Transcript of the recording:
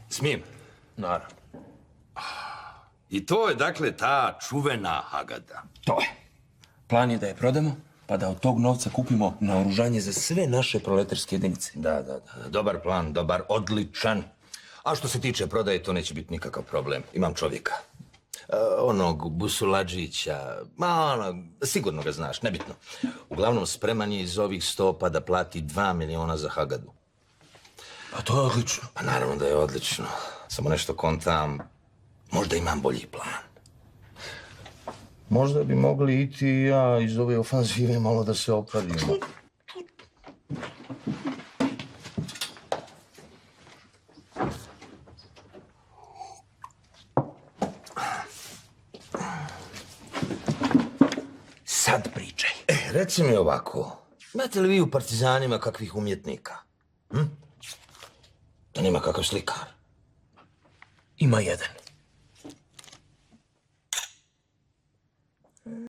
Smijem? Naravno. I to je, dakle, ta čuvena Hagada. To je. Plan je da je prodamo, pa da od tog novca kupimo naoružanje za sve naše proletarske jedinice. Da. Dobar plan, dobar, odličan. A što se tiče prodaje, to neće biti nikakav problem. Imam čovjeka. Onog Busuladžića, sigurno ga znaš, nebitno. Uglavnom, spreman je iz ovih 100 pa da plati 2 miliona za Hagadu. Pa to je odlično. Pa naravno da je odlično. Samo nešto kontam, možda imam bolji plan. Možda bi mogli i ti i ja iz ove ofanzive malo da se opravimo. Sad pričaj. Reci mi ovako, imate li vi u Partizanima kakvih umjetnika? Da nema kakav slikar? Ima jedan.